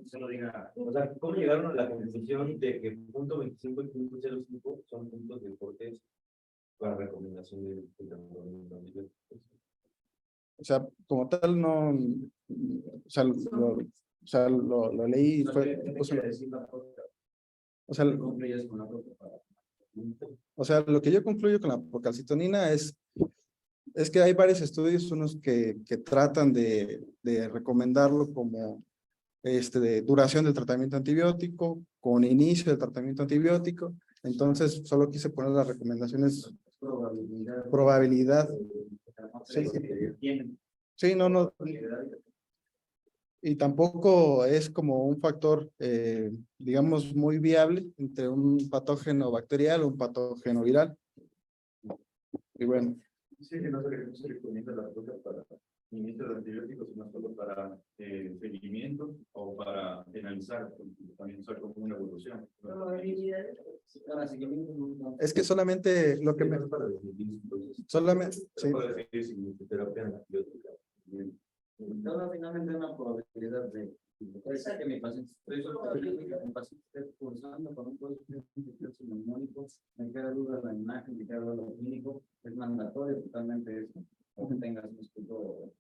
B: Solo diga,
D: O sea, ¿cómo llegaron a la conclusión de que punto 25 y punto 05 son puntos de cortes para recomendación de tratamiento antibiótico?
A: O sea, como tal, no, lo leí y o sea, lo que yo concluyo con la procalcitonina es que hay varios estudios, unos que tratan de recomendarlo como de duración del tratamiento antibiótico, con inicio del tratamiento antibiótico. Entonces, solo quise poner las recomendaciones. Probabilidad. Sí, sí, no. Y tampoco es como un factor, digamos, muy viable entre un patógeno bacterial o un patógeno viral. Y bueno.
D: Sí, que no se recomienda la ruta para inicio de antibióticos, sino solo para seguimiento o para analizar, también usar como una evolución.
A: Es que solamente lo que me... Solamente... Sí.
D: Terapia antibiótica.
B: Finalmente una probabilidad de puede ser que mi paciente esté cursando con un proceso neumónico, me queda duda la imagen, me queda duda lo clínico, es mandatorio totalmente eso, o que tengas un estudio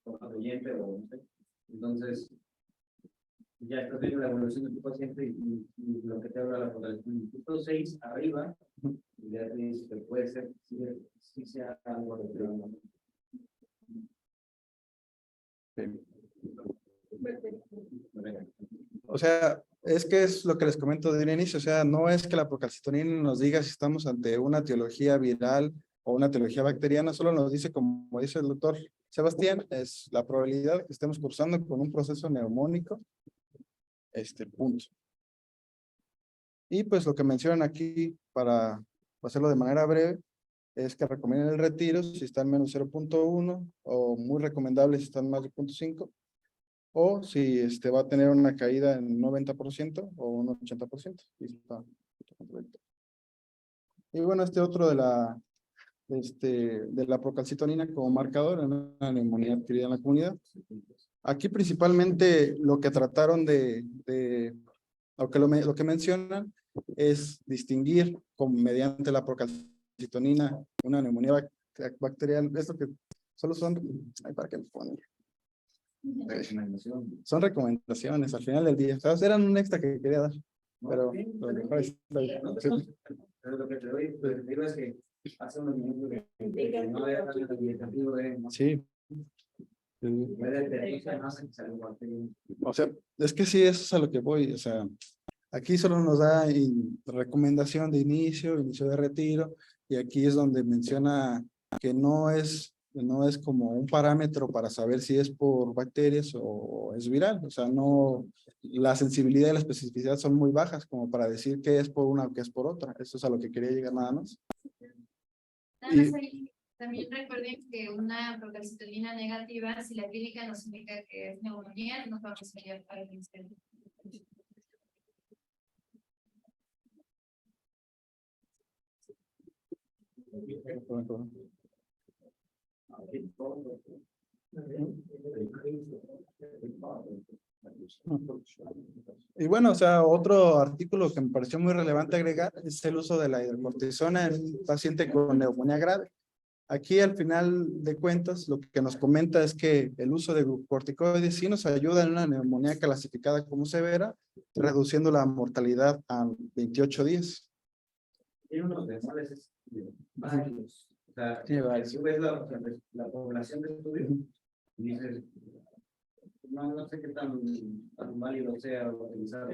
B: concluyente o no sé. Entonces, ya estás viendo la evolución de tu paciente y lo que te habla la población. Punto 6 arriba, y ya te dice que puede ser si sea algo de
A: O sea, es que es lo que les comento de inicio, o sea, no es que la procalcitonina nos diga si estamos ante una etiología viral o una etiología bacteriana, solo nos dice, como dice el doctor Sebastián, es la probabilidad que estemos cursando con un proceso neumónico, punto. Y pues lo que mencionan aquí, para hacerlo de manera breve, es que recomiendan el retiro si está en menos 0.1 o muy recomendable si está en más de 0.5. O si va a tener una caída en un 90% o un 80%. Y bueno, otro de la procalcitonina como marcador en una neumonía adquirida en la comunidad. Aquí principalmente lo que trataron lo que mencionan es distinguir mediante la procalcitonina una neumonía bacterial. Esto que solo son, ¿para qué lo ponen? Son recomendaciones al final del día. ¿Sabes? Eran un extra que quería dar. Pero lo mejor es.
B: Pero lo que te doy, pues, digo es que hace unos minutos que no era el indicativo de.
A: Sí. O sea, es que sí, eso es a lo que voy. O sea, aquí solo nos da recomendación de inicio de retiro, y aquí es donde menciona que no es como un parámetro para saber si es por bacterias o es viral. O sea, no, la sensibilidad y la especificidad son muy bajas como para decir que es por una o que es por otra. Eso es a lo que quería llegar nada más.
E: También recuerden que una procalcitonina negativa, si la clínica nos indica que es neumonía, nos vamos a ir para el incendio.
A: Y bueno, o sea, otro artículo que me pareció muy relevante agregar es el uso de la hidrocortisona en un paciente con neumonía grave. Aquí al final de cuentas lo que nos comenta es que el uso de glucocorticoides sí nos ayuda en una neumonía clasificada como severa, reduciendo la mortalidad a 28 días.
B: Tiene unos demores varios. O sea, si ves la población de estudio, dices, no sé qué tan válido sea utilizar.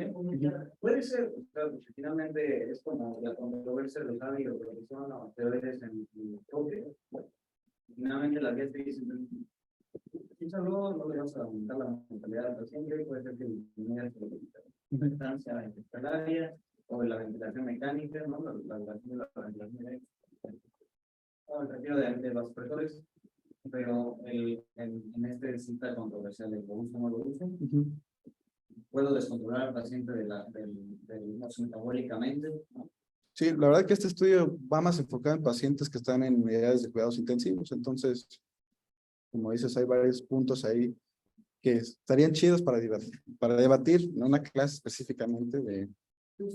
B: Puede ser, o sea, porque finalmente es como la controversia de los hábitos de persona o teorías en el toque. Finalmente las guías te dicen, no le vas a aumentar la mortalidad del paciente, puede ser que disminuya la distancia hospitalaria, o la ventilación mecánica, ¿no? La relación de la ventilación mecánica. No, me refiero de los presores, pero en este cita controversial de lo uso o no lo uso, puedo descontrolar al paciente del metabólicamente, ¿no?
A: Sí, la verdad que este estudio va más enfocado en pacientes que están en unidades de cuidados intensivos, entonces, como dices, hay varios puntos ahí que estarían chidos para debatir, en una clase específicamente de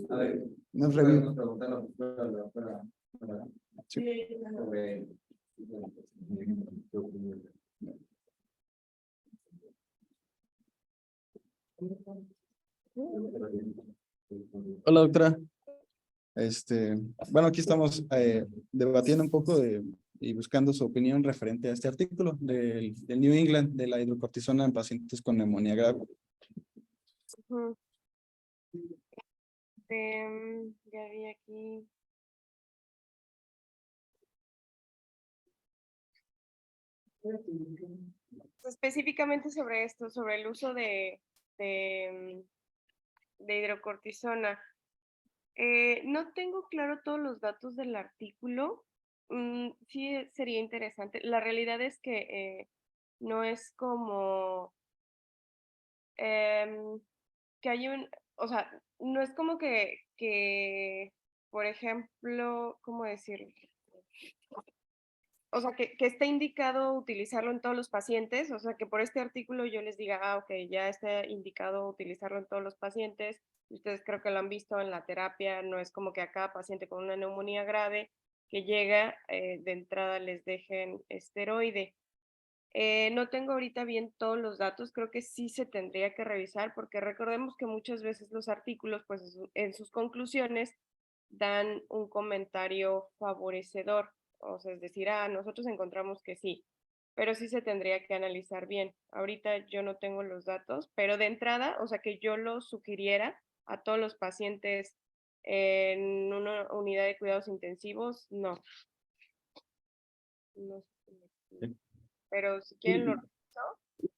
B: A ver,
A: una
B: podemos
A: review.
B: preguntar a la doctora,
A: Sí.
B: sobre
A: Hola, doctora. Bueno, aquí estamos debatiendo un poco y buscando su opinión referente a este artículo del New England de la hidrocortisona en pacientes con neumonía grave.
F: Ujú. Ya vi aquí. Específicamente sobre esto, sobre el uso de hidrocortisona. No tengo claro todos los datos del artículo. Sí sería interesante. La realidad es que no es como que hay o sea, no es como que, por ejemplo, ¿cómo decirlo? O sea, que esté indicado utilizarlo en todos los pacientes, o sea, que por este artículo yo les diga, ah, ok, ya está indicado utilizarlo en todos los pacientes, ustedes creo que lo han visto en la terapia, no es como que a cada paciente con una neumonía grave que llega, de entrada les dejen esteroide. No tengo ahorita bien todos los datos, creo que sí se tendría que revisar, porque recordemos que muchas veces los artículos, pues en sus conclusiones, dan un comentario favorecedor, o sea, es decir, nosotros encontramos que sí, pero sí se tendría que analizar bien. Ahorita yo no tengo los datos, pero de entrada, o sea, que yo lo sugiriera a todos los pacientes en una unidad de cuidados intensivos, no. No, pero si quieren lo reviso, les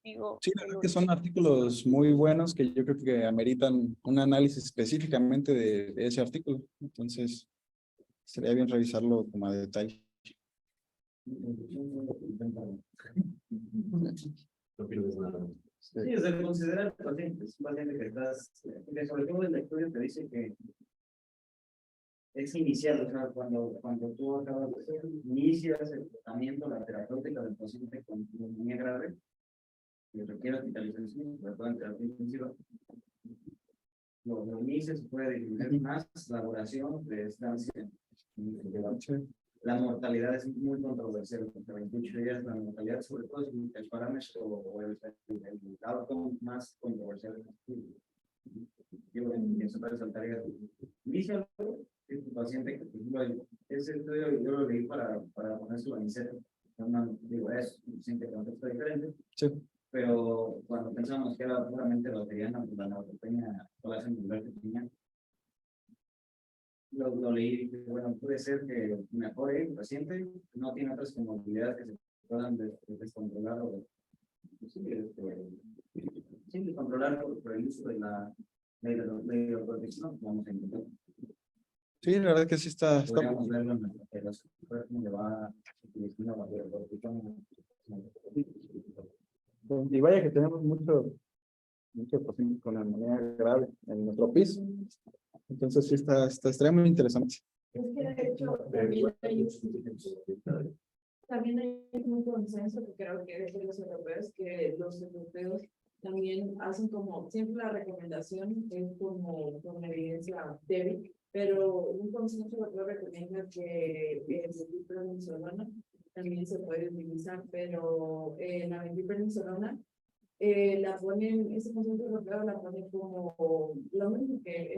F: digo
A: Sí, la
F: el
A: verdad que
F: lunes.
A: son artículos muy buenos que yo creo que ameritan un análisis específicamente de ese artículo. Entonces, sería bien revisarlo como a detalle.
D: No pierdes nada.
B: Sí, desde considerar al paciente, es un paciente que que sobre todo el estudio te dice que es inicial, o sea, cuando tú acabas de hacer, inicias el tratamiento, la terapéutica del paciente con neumonía grave, que requiere hospitalización, sobre todo en terapia intensiva, lo inicias, se puede disminuir más la duración de estancia. La mortalidad es muy controversial, porque 28 días la mortalidad, sobre todo, es el parámetro o el outcome más controversial del estudio. Yo pienso para resaltar inicia es tu paciente que ese estudio yo lo leí para ponérselo a mi set. Digo, es un paciente de contexto diferente.
A: Sí.
B: Pero cuando pensamos que era puramente bacteriana, pues la neutropenia, toda esa celular que tenía, lo leí y dije, bueno, puede ser que mejore el paciente, no tiene otras comorbilidades que se puedan descontrolar o descontrolar por el uso de la hidrocortisona, vamos a intentar.
A: Sí, la verdad que sí está.
B: Podríamos verlo en la operación, cómo le va utilizando la hidrocortisona.
A: Y vaya que tenemos muchos pacientes con neumonía grave en nuestro piso. Entonces sí estaría muy interesante.
C: Es que de hecho también hay un consenso que creo que es de los europeos también hacen como, siempre la recomendación es como con evidencia débil, pero un consenso europeo recomienda que el metilprednisolona también se puede utilizar, pero la metilprednisolona la ponen, ese concepto europeo la ponen como lo mismo que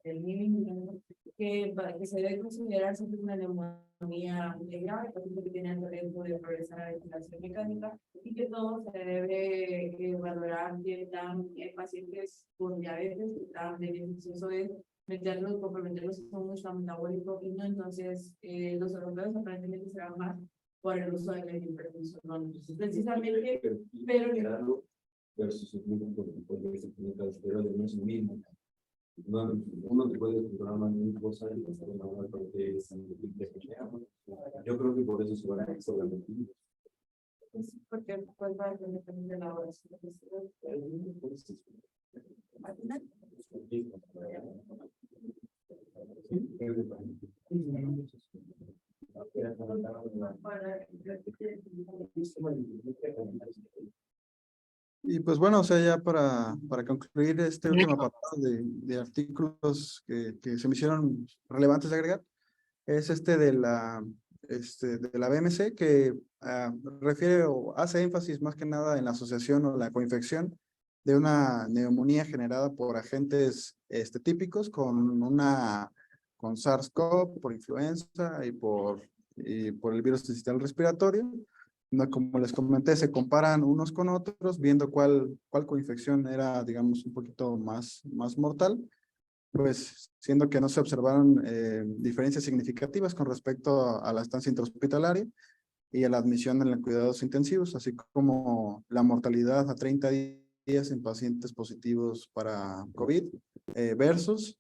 C: el mínimo, que para que se debe considerar siempre una neumonía muy grave, paciente que tiene alto riesgo de progresar a ventilación mecánica, y que todo se debe valorar que están pacientes con diabetes, que están beneficioso de meterlos, comprometerlos con un estado metabólico, y no, entonces los europeos aparentemente se van más por el uso de la hipertensión. Precisamente, pero
D: versus el grupo porque se publica los esteroides no es lo mismo.
G: No, uno te puede controlar más de una cosa y pasar una hora porque es yo creo que por eso se van a sobre
C: Porque pues va a depender de la hora.
A: Y pues bueno, o sea, ya para concluir este último apartado de artículos que se me hicieron relevantes de agregar, es de la BMC, que refiere o hace énfasis más que nada en la asociación o la coinfección de una neumonía generada por agentes típicos con SARS-CoV, por influenza y por el virus del sistema respiratorio. No, como les comenté, se comparan unos con otros, viendo cuál coinfección era, digamos, un poquito más mortal, pues siendo que no se observaron diferencias significativas con respecto a la estancia intrahospitalaria y a la admisión en los cuidados intensivos, así como la mortalidad a 30 días en pacientes positivos para COVID versus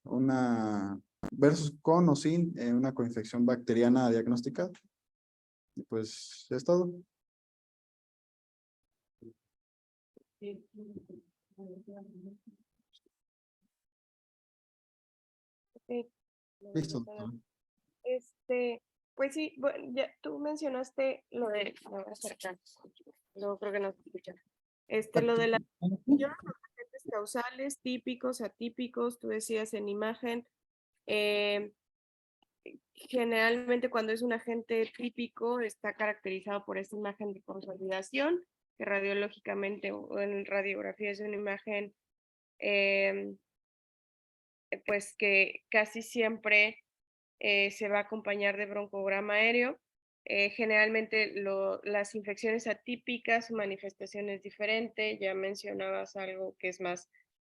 A: con o sin una coinfección bacteriana diagnosticada. Y pues es todo.
F: Sí.
A: Listo.
F: Pues sí, bueno, ya tú mencionaste lo de, me voy a acercar, no creo que no se escucha. Lo de la yo, los agentes causales, típicos, atípicos, tú decías en imagen, generalmente cuando es un agente típico está caracterizado por esta imagen de consolidación, que radiológicamente o en radiografía es una imagen pues que casi siempre se va a acompañar de broncograma aéreo. Generalmente las infecciones atípicas, su manifestación es diferente. Ya mencionabas algo que es más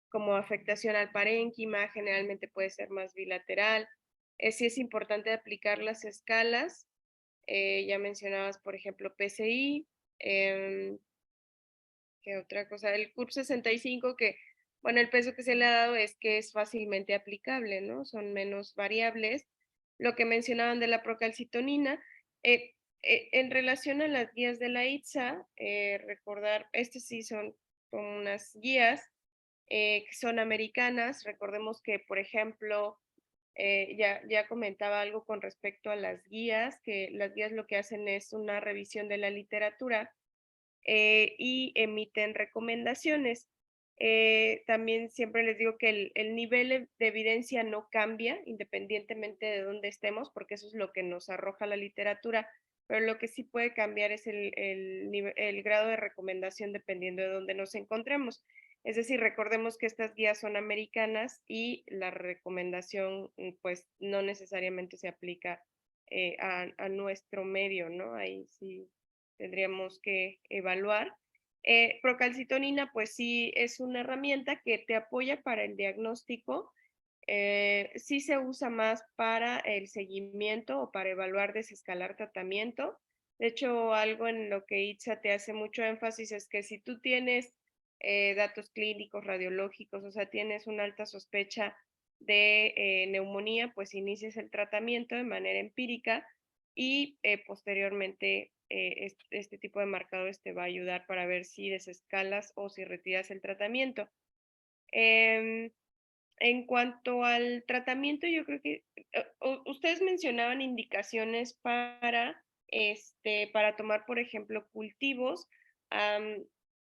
F: como afectación al parénquima, generalmente puede ser más bilateral. Sí es importante aplicar las escalas. Ya mencionabas, por ejemplo, PCI. ¿Qué otra cosa? El CURP 65, que, bueno, el peso que se le ha dado es que es fácilmente aplicable, ¿no? Son menos variables. Lo que mencionaban de la procalcitonina, en relación a las guías de la ITSA, recordar, estas sí son como unas guías que son americanas. Recordemos que, por ejemplo, ya comentaba algo con respecto a las guías, que las guías lo que hacen es una revisión de la literatura y emiten recomendaciones. También siempre les digo que el nivel de evidencia no cambia independientemente de dónde estemos, porque eso es lo que nos arroja la literatura, pero lo que sí puede cambiar es el grado de recomendación dependiendo de dónde nos encontremos. Es decir, recordemos que estas guías son americanas y la recomendación pues no necesariamente se aplica a nuestro medio, ¿no? Ahí sí tendríamos que evaluar. Procalcitonina, pues sí, es una herramienta que te apoya para el diagnóstico. Sí se usa más para el seguimiento o para evaluar, desescalar tratamiento. De hecho, algo en lo que ITSA te hace mucho énfasis es que si tú tienes datos clínicos, radiológicos, o sea, tienes una alta sospecha de neumonía, pues inicies el tratamiento de manera empírica y posteriormente este tipo de marcadores te va a ayudar para ver si desescalas o si retiras el tratamiento. En cuanto al tratamiento, yo creo que ustedes mencionaban indicaciones para tomar, por ejemplo, cultivos.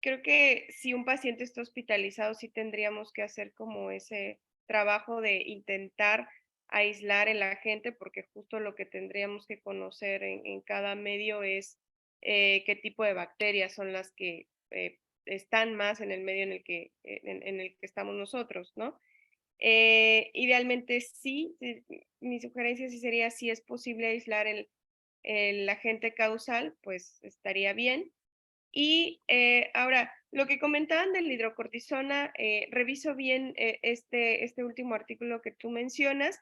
F: Creo que si un paciente está hospitalizado, sí tendríamos que hacer como ese trabajo de intentar aislar el agente, porque justo lo que tendríamos que conocer en cada medio es qué tipo de bacterias son las que están más en el medio en el que estamos nosotros, ¿no? Idealmente sí, mi sugerencia sí sería, si es posible aislar el agente causal, pues estaría bien. Y ahora, lo que comentaban de la hidrocortisona, reviso bien este último artículo que tú mencionas.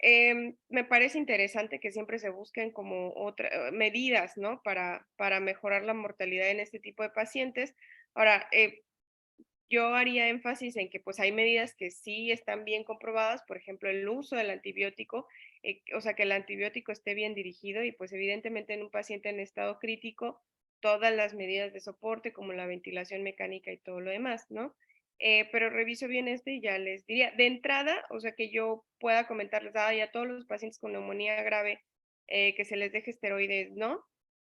F: Me parece interesante que siempre se busquen como otras medidas, ¿no? Para mejorar la mortalidad en este tipo de pacientes. Ahora, yo haría énfasis en que pues hay medidas que sí están bien comprobadas, por ejemplo, el uso del antibiótico, o sea, que el antibiótico esté bien dirigido y pues evidentemente en un paciente en estado crítico, todas las medidas de soporte como la ventilación mecánica y todo lo demás, ¿no? Pero reviso bien y ya les diría, de entrada, o sea, que yo pueda comentarles, ya todos los pacientes con neumonía grave, que se les deje esteroides, ¿no?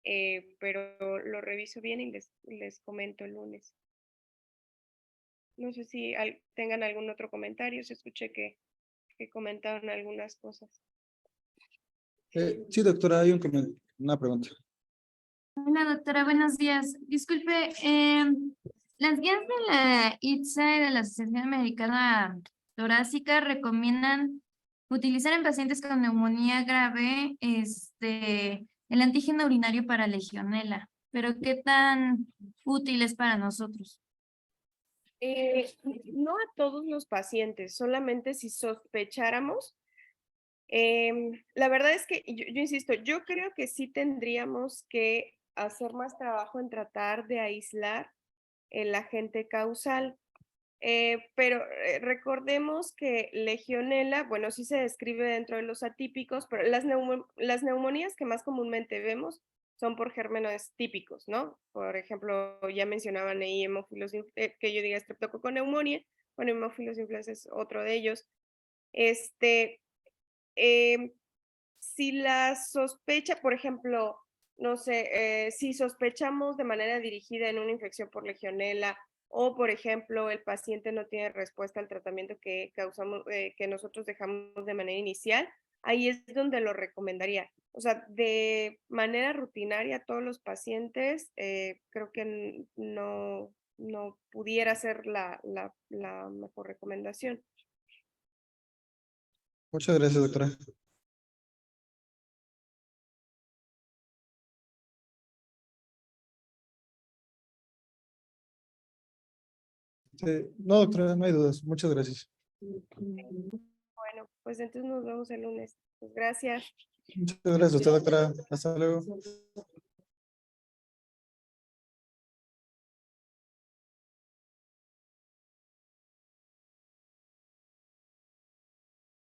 F: Pero lo reviso bien y les comento el lunes. No sé si tengan algún otro comentario, se escuché que comentaron algunas cosas.
A: Sí, doctora, hay una pregunta.
E: Hola, doctora, buenos días. Disculpe, las guías de la ITSA y de la Asociación Americana Torácica recomiendan utilizar en pacientes con neumonía grave el antígeno urinario para legionela, pero ¿qué tan útil es para nosotros?
F: No a todos los pacientes, solamente si sospecháramos. La verdad es que yo insisto, yo creo que sí tendríamos que hacer más trabajo en tratar de aislar el agente causal. Pero recordemos que legionela, bueno, sí se describe dentro de los atípicos, pero las neumonías que más comúnmente vemos son por gérmenes típicos, ¿no? Por ejemplo, ya mencionaban ahí hemófilos, que yo diga estreptococoneumonía, bueno, hemófilos influenza es otro de ellos. Em, si la sospecha, por ejemplo, no sé, si sospechamos de manera dirigida en una infección por legionela o, por ejemplo, el paciente no tiene respuesta al tratamiento que que nosotros dejamos de manera inicial, ahí es donde lo recomendaría. O sea, de manera rutinaria a todos los pacientes, creo que no pudiera ser la mejor recomendación.
A: Muchas gracias, doctora. No, doctora, no hay dudas. Muchas gracias.
F: Bueno, pues entonces nos vemos el lunes. Pues gracias.
A: Muchas gracias a usted, doctora. Hasta luego.